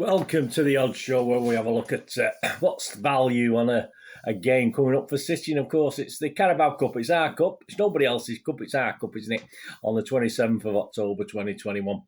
Welcome to the Odds Show, where we have a look at what's the value on a game coming up for City. And of course, it's the Carabao Cup. It's our cup. It's nobody else's cup. It's our cup, isn't it? On the 27th of October 2021.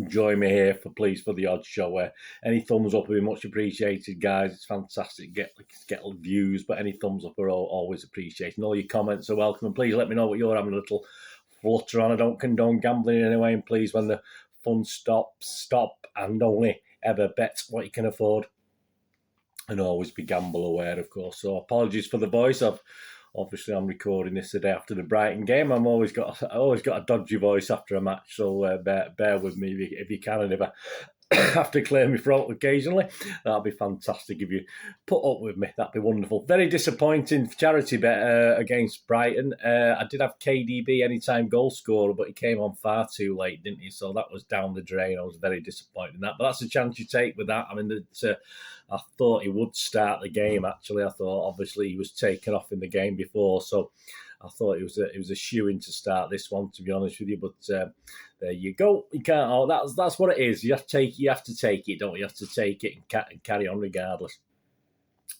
Join me here for the Odds Show. Where any thumbs up would be much appreciated, guys. It's fantastic. Get views, but any thumbs up are always appreciated. And all your comments are welcome. And please let me know what you're having a little flutter on. I don't condone gambling in any way. And please, when the fun stop and only ever bet what you can afford, and always be gamble aware, of course. So apologies for the voice. Obviously I'm recording this the day after the Brighton game. I always got a dodgy voice after a match, so bear with me if you can, and if I have to clear my throat occasionally, that'll be fantastic. If you put up with me, that'd be wonderful. Very disappointing charity bet against Brighton. I did have KDB anytime goal scorer, but he came on far too late, didn't he? So that was down the drain. I was very disappointed in that. But that's a chance you take with that. I mean, I thought he would start the game, actually. I thought, obviously, he was taken off in the game before, so I thought it was a shoo-in to start this one, to be honest with you. But there you go. You can't. Oh, that's what it is. You have to take it, don't you? You have to take it and carry on regardless.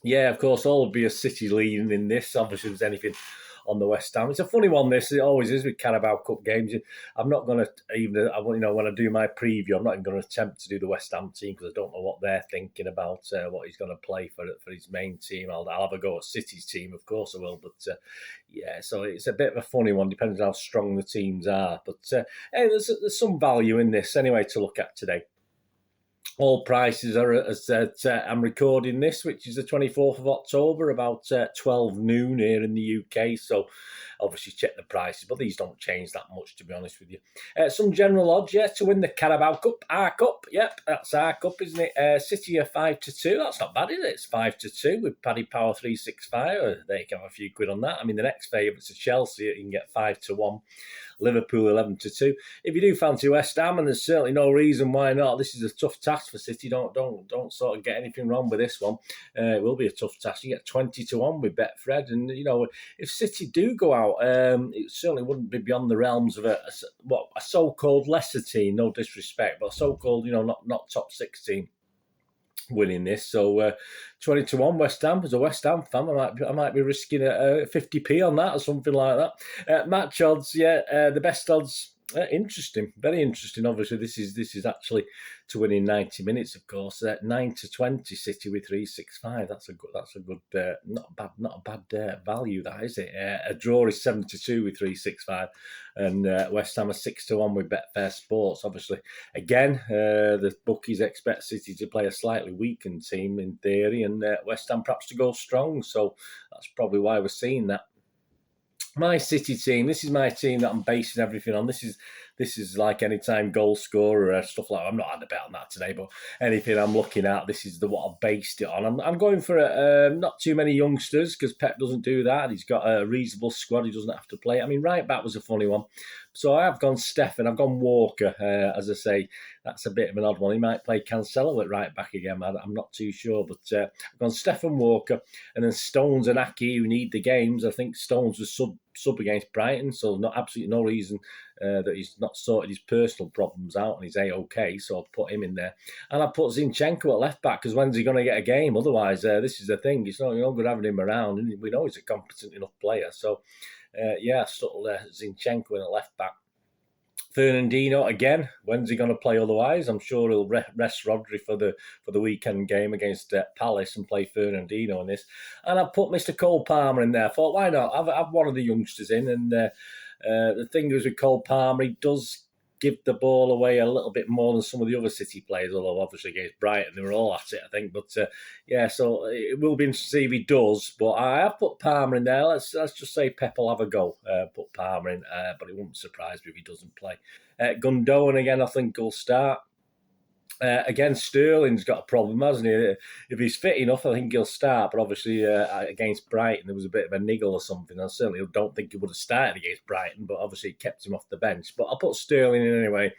Yeah, of course, all would be a City leading in this. Obviously, if there's anything on the West Ham, it's a funny one. This, it always is with Carabao Cup games. I'm not going to even, when I do my preview, I'm not even going to attempt to do the West Ham team because I don't know what they're thinking about, what he's going to play for his main team. I'll have a go at City's team, of course I will. But yeah, so it's a bit of a funny one, depending on how strong the teams are. But hey, there's some value in this anyway to look at today. All prices are, as I'm recording this, which is the 24th of October, about 12 noon here in the UK. So obviously check the prices, but these don't change that much, to be honest with you. Some general odds, yeah, to win the Carabao Cup. Our cup, yep, that's our cup, isn't it? City are 5-2. That's not bad, is it? It's 5-2 with Paddy Power 365. There you can have a few quid on that. I mean, the next favourites are Chelsea. You can get 5-1. Liverpool 11-2. If you do fancy West Ham, and there's certainly no reason why not, this is a tough task for City. Don't sort of get anything wrong with this one. It will be a tough task. You get 20-1 with Betfred, and if City do go out, it certainly wouldn't be beyond the realms of a so-called lesser team. No disrespect, but a so-called not top 6 team winning this. So 20-1 West Ham. As a West Ham fan, I might be risking a 50p on that or something like that. Match odds, yeah, the best odds. Interesting, very interesting. Obviously, this is actually to win in 90 minutes. Of course, 9-20 City with 365. That's a good, not a bad value. That is it. A draw is 7-2 with 365, and West Ham are 6-1 with Betfair Sports. Obviously, again, the bookies expect City to play a slightly weakened team in theory, and West Ham perhaps to go strong. So that's probably why we're seeing that. My City team, this is my team that I'm basing everything on. This is like anytime goal scorer or stuff like that. I'm not had a bet on that today, but anything I'm looking at, this is what I've based it on. I'm going for not too many youngsters because Pep doesn't do that. He's got a reasonable squad. He doesn't have to play. I mean, right back was a funny one. So I have gone Stephen. I've gone Walker. As I say, that's a bit of an odd one. He might play Cancelo at right back again. I'm not too sure. But I've gone Stephen Walker. And then Stones and Aki, who need the games. I think Stones was sub against Brighton. So absolutely no reason that he's not sorted his personal problems out and he's A-OK. So I'll put him in there. And I put Zinchenko at left back because when's he going to get a game? Otherwise, this is the thing. It's not good having him around. And we know he's a competent enough player. So yeah, sort of Zinchenko in a left back. Fernandinho again. When's he going to play? Otherwise, I'm sure he'll rest Rodri for the weekend game against Palace and play Fernandinho in this. And I put Mr. Cole Palmer in there. I thought, why not? I've one of the youngsters in. And the thing is with Cole Palmer, he does give the ball away a little bit more than some of the other City players, although obviously against Brighton they were all at it, I think. But yeah, so it will be interesting to see if he does. But I have put Palmer in there. Let's just say Pep will have a go. Put Palmer in, but it wouldn't surprise me if he doesn't play. Gundogan again, I think he'll start. Again, Sterling's got a problem, hasn't he? If he's fit enough, I think he'll start. But obviously, against Brighton, there was a bit of a niggle or something. I certainly don't think he would have started against Brighton, but obviously it kept him off the bench. But I'll put Sterling in anyway.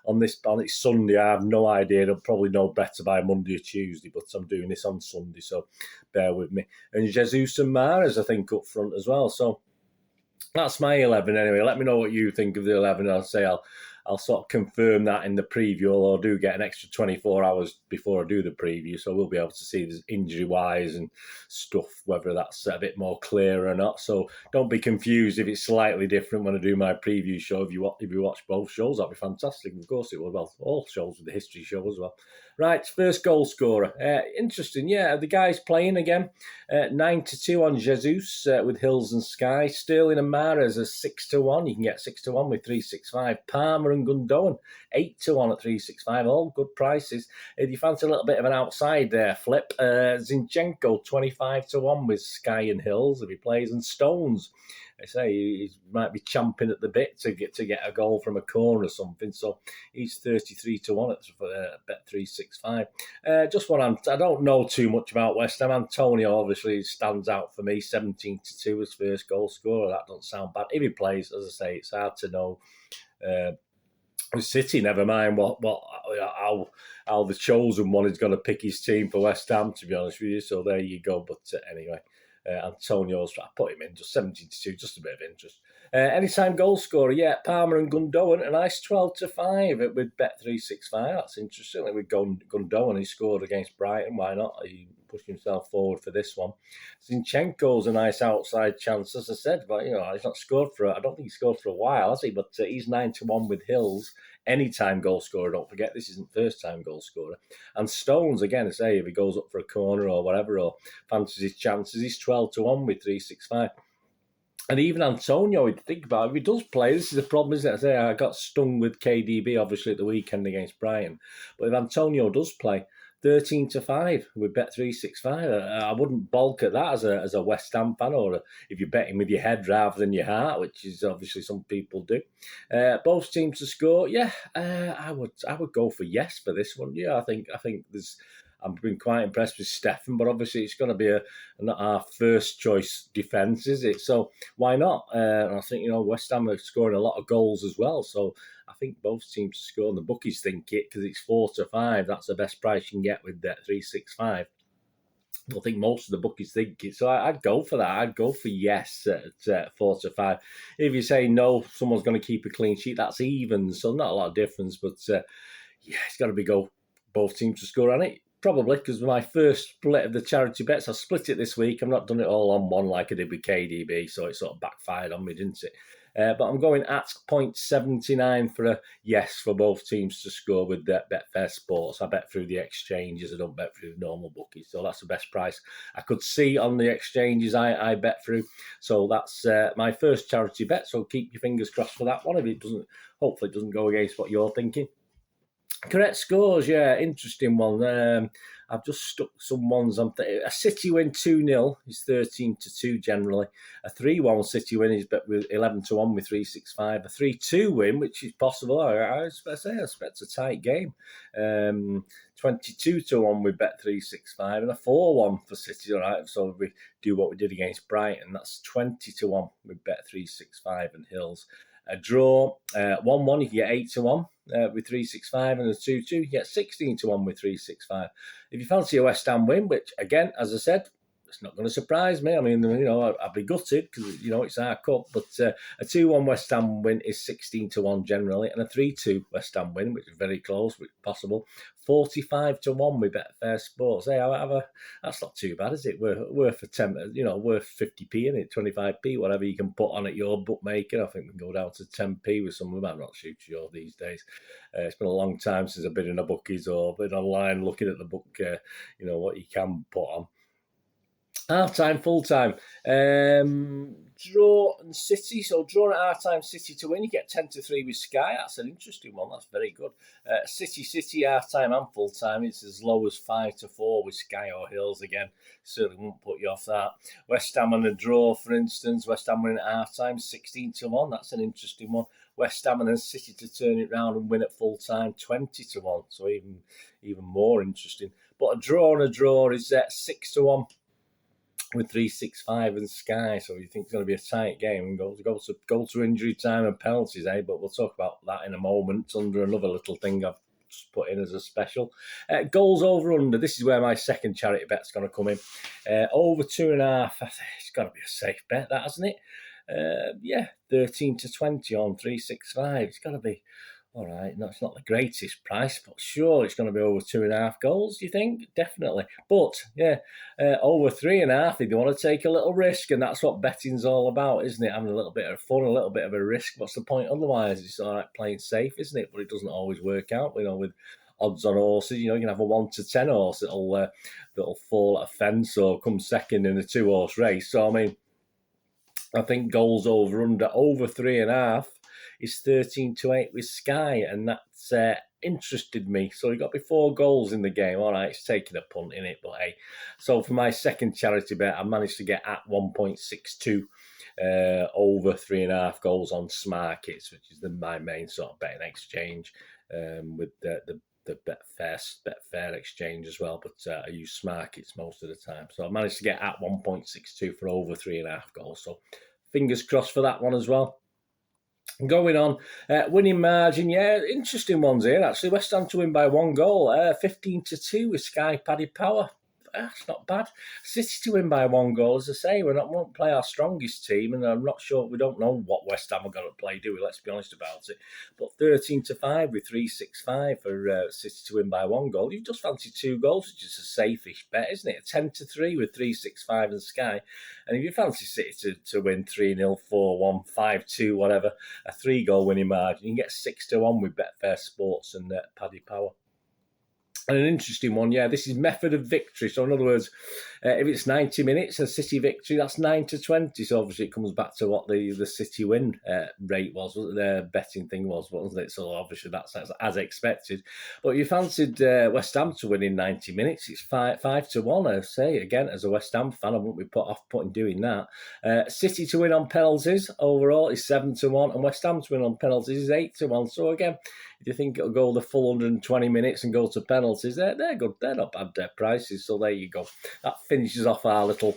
On it's Sunday, I have no idea. I'll probably know better by Monday or Tuesday, but I'm doing this on Sunday, so bear with me. And Jesus and Mahrez, I think, up front as well. So that's my 11 anyway. Let me know what you think of the 11. I'll I'll sort of confirm that in the preview, or do get an extra 24 hours before I do the preview, so we'll be able to see this injury-wise and stuff, whether that's a bit more clear or not. So don't be confused if it's slightly different when I do my preview show. If you watch both shows, that'd be fantastic. Of course it will. Well, all shows with the history show as well. Right, first goal scorer. Interesting, yeah. The guy's playing again. 9-2 on Jesus with Hills and Sky. Sterling and Mahrez are 6-1. You can get 6-1 with 365. Palmer and Gundogan 8-1 at 365. All good prices. If you fancy a little bit of an outside there flip, Zinchenko 25-1 with Sky and Hills if he plays, and Stones. I say he might be champing at the bit to get a goal from a corner or something. So he's 33-1 at bet 365. Just what I don't know too much about West Ham. Antonio obviously stands out for me. 17-2 as first goal scorer. That doesn't sound bad. If he plays, as I say, it's hard to know. With City, never mind how the chosen one is going to pick his team for West Ham, to be honest with you. So there you go. But anyway. Antonio's, I put him in, just 17-2, just a bit of interest. Anytime goal scorer, yeah, Palmer and Gundogan, a nice 12-5 with Bet365. That's interesting. With Gundogan, he scored against Brighton. Why not? He pushed himself forward for this one. Zinchenko's a nice outside chance, as I said, but he's not scored I don't think he scored for a while, has he? But he's 9-1 with Hills. Anytime goal scorer, don't forget, this isn't first time goal scorer. And Stones, again, I say, if he goes up for a corner or whatever, or fancies his chances, he's 12-1 with 365. And even Antonio, if you think about it, if he does play, this is the problem, isn't it? I say I got stung with KDB, obviously, at the weekend against Brighton. But if Antonio does play, 13-5 with Bet365. I wouldn't balk at that as a West Ham fan, or if you're betting with your head rather than your heart, which is obviously some people do. Both teams to score, yeah. I would go for yes for this one. Yeah, I think there's. I've been quite impressed with Stefan, but obviously it's going to be not our first choice defence, is it? So why not? And I think West Ham are scoring a lot of goals as well, so I think both teams to score. And the bookies think it because it's 4-5. That's the best price you can get with that 365. I think most of the bookies think it, so I'd go for that. I'd go for yes at 4-5. If you say no, someone's going to keep a clean sheet, that's even, so not a lot of difference. But yeah, it's got to be both teams to score on it. Probably, because my first split of the charity bets, I split it this week. I've not done it all on one like I did with KDB, so it sort of backfired on me, didn't it? But I'm going at 0.79 for a yes for both teams to score with Betfair Sports. I bet through the exchanges. I don't bet through the normal bookies, so that's the best price I could see on the exchanges I bet through. So that's my first charity bet, so keep your fingers crossed for that one. If it doesn't, hopefully it doesn't go against what you're thinking. Correct scores, yeah, interesting one. I've just stuck some ones on. A City win 2-0 is 13-2 generally. A 3-1 City win is bet with 11-1 with 365. A 3-2 win, which is possible. I expect a tight game. 22-1 with bet 365, and a 4-1 for City. All right, so if we do what we did against Brighton, that's 20-1 with bet 365 and Hills. A draw, 1-1, you can get 8-1 with 365, and a 2-2, you get 16-1 with 365. If you fancy a West Ham win, which again, as I said, it's not going to surprise me. I mean, I'd be gutted because it's our cup, but a 2-1 West Ham win is 16-1 generally, and a 3-2 West Ham win, which is very close, which is possible, 45-1 with Betfair Sports. Hey, that's not too bad, is it? We're worth worth 50p in it, 25p, whatever you can put on at your bookmaker. I think we can go down to 10p with some of them. I'm not sure these days. It's been a long time since I've been in a bookies or been online looking at the book. What you can put on. Half-time, full-time. Draw and City. So draw at half-time, City to win. You get 10-3 with Sky. That's an interesting one. That's very good. City, half-time and full-time. It's as low as 5-4 with Sky or Hills again. Certainly won't put you off that. West Ham and a draw, for instance. West Ham winning at half-time, 16-1. That's an interesting one. West Ham and then City to turn it round and win at full-time, 20-1. So even more interesting. But a draw is 6-1. With 365 and Sky, so you think it's going to be a tight game and go to injury time and penalties, But we'll talk about that in a moment under another little thing I've just put in as a special. Goals over under. This is where my second charity bet's going to come in. Over 2.5. It's got to be a safe bet, that hasn't it? 13-20 on 365. It's got to be All right, no, it's not the greatest price, but sure, it's going to be over 2.5 goals, do you think? Definitely. But, yeah, over 3.5 if you want to take a little risk, and that's what betting's all about, isn't it? Having a little bit of fun, a little bit of a risk. What's the point otherwise? It's all right playing safe, isn't it? But it doesn't always work out, with odds on horses. You can have a 1 to 10 horse that'll fall at a fence or come second in a 2-horse race. So, I mean, I think goals over 3.5 is 13 to 8 with Sky, and that's interested me. So he got me 4 goals in the game. All right, it's taking a punt in it, but hey. So for my second charity bet, I managed to get at 1.62 over 3.5 goals on Smarkets, which is my main sort of betting exchange, with the Betfair exchange as well, but I use Smarkets most of the time. So I managed to get at 1.62 for over 3.5 goals. So fingers crossed for that one as well. Going on, winning margin, yeah, interesting ones here actually. West Ham to win by 1 goal, 15 to 2 with Sky Paddy Power. That's not bad. City to win by 1 goal, as I say, we won't play our strongest team, and I'm not sure, we don't know what West Ham are going to play, do we? Let's be honest about it. But 13 to 5 with 365 for City to win by 1 goal. You've just fancied 2 goals, which is a safe-ish bet, isn't it? A 10 to 3 with 365 and Sky. And if you fancy City to win 3-0, 4-1, 5-2, whatever, a 3-goal winning margin, you can get 6 to 1 with Betfair Sports and Paddy Power. And an interesting one, yeah, this is method of victory. So in other words, if it's 90 minutes, a City victory, that's 9 to 20. So obviously it comes back to what the City win rate was, what their betting thing was, wasn't it? So obviously that's as expected. But you fancied West Ham to win in 90 minutes. It's 5 to 1, I say. Again, as a West Ham fan, I wouldn't be put off doing that. City to win on penalties overall is 7 to 1. And West Ham to win on penalties is 8 to 1. So again, if you think it'll go the full 120 minutes and go to penalties, they're good. They're not bad prices. So there you go. That finishes off our little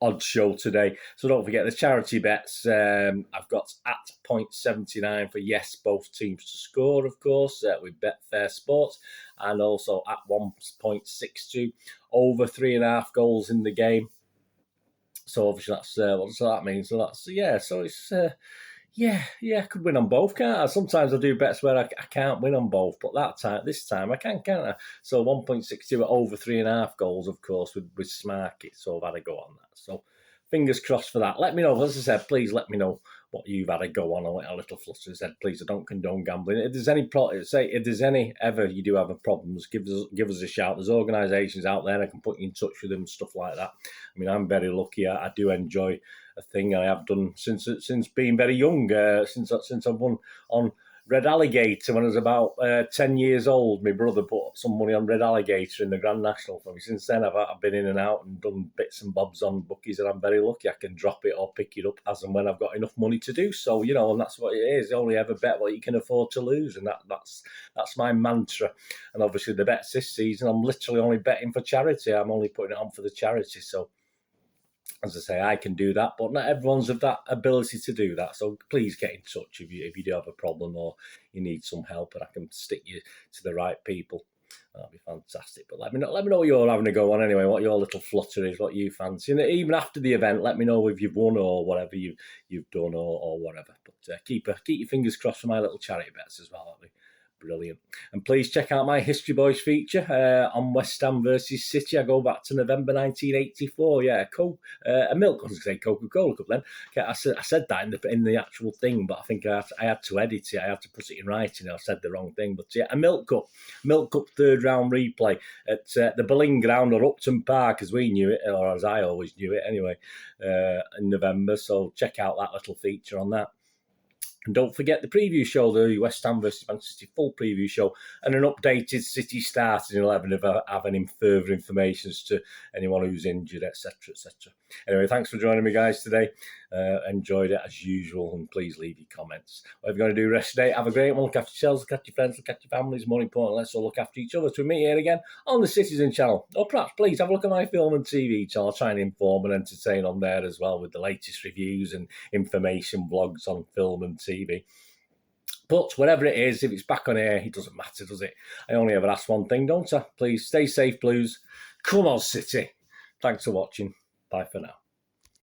odd show today. So don't forget the charity bets. I've got at 0.79 for yes, both teams to score, of course, with Betfair Sports, and also at 1.62 over 3.5 goals in the game. So obviously that's what does that mean? So that's So it's. Yeah, I could win on both, can't I? Sometimes I do bets where I can't win on both, but this time I can, can't I? So 1.62 at over 3.5 goals, of course, with Smarkets. So I've had a go on that. So fingers crossed for that. Let me know, as I said, please let me know what you've had a go on. I went a little flustered. I said, please, I don't condone gambling. If there's any ever you do have a problems, give us a shout. There's organisations out there I can put you in touch with them and stuff like that. I mean, I'm very lucky. I do enjoy a thing I have done since being very young. Since I've won on Red Alligator when I was about 10 years old. My brother put some money on Red Alligator in the Grand National for me. Since then, I've been in and out and done bits and bobs on bookies, and I'm very lucky. I can drop it or pick it up as and when I've got enough money to do so. And that's what it is. You only ever bet what you can afford to lose, and that's my mantra. And obviously, the bets this season, I'm literally only betting for charity. I'm only putting it on for the charity. So, as I say, I can do that, but not everyone's of that ability to do that. So please get in touch if you do have a problem or you need some help, and I can stick you to the right people. That'd be fantastic. But let me know what you're having a go on anyway, what your little flutter is, what you fancy. And even after the event, let me know if you've won or whatever you've done or whatever. But keep your fingers crossed for my little charity bets as well. That'd be brilliant. And please check out my History Boys feature on West Ham versus City. I go back to November 1984. Yeah, a milk. I was going to say Coca-Cola Cup then. I said that in the actual thing, but I think I had to edit it. I had to put it in writing. I said the wrong thing. But yeah, a Milk Cup third round replay at the Boleyn Ground or Upton Park, as we knew it, or as I always knew it anyway, in November. So check out that little feature on that. And don't forget the preview show, the West Ham versus Manchester City full preview show, and an updated City starting 11 if I have any further information as to anyone who's injured, etc., etc. Anyway, thanks for joining me, guys, today. Enjoyed it as usual, and please leave your comments. Whatever you're going to do rest today, have a great one. Look after yourselves, look after your friends, look after your families. More important, let's all look after each other. To meet here again on the Citizen channel. Or perhaps, please, have a look at my film and TV channel. I'll try and inform and entertain on there as well with the latest reviews and information vlogs on film and TV. But whatever it is, if it's back on air, it doesn't matter, does it? I only ever ask one thing, don't I? Please stay safe, Blues. Come on, City. Thanks for watching. Bye for now.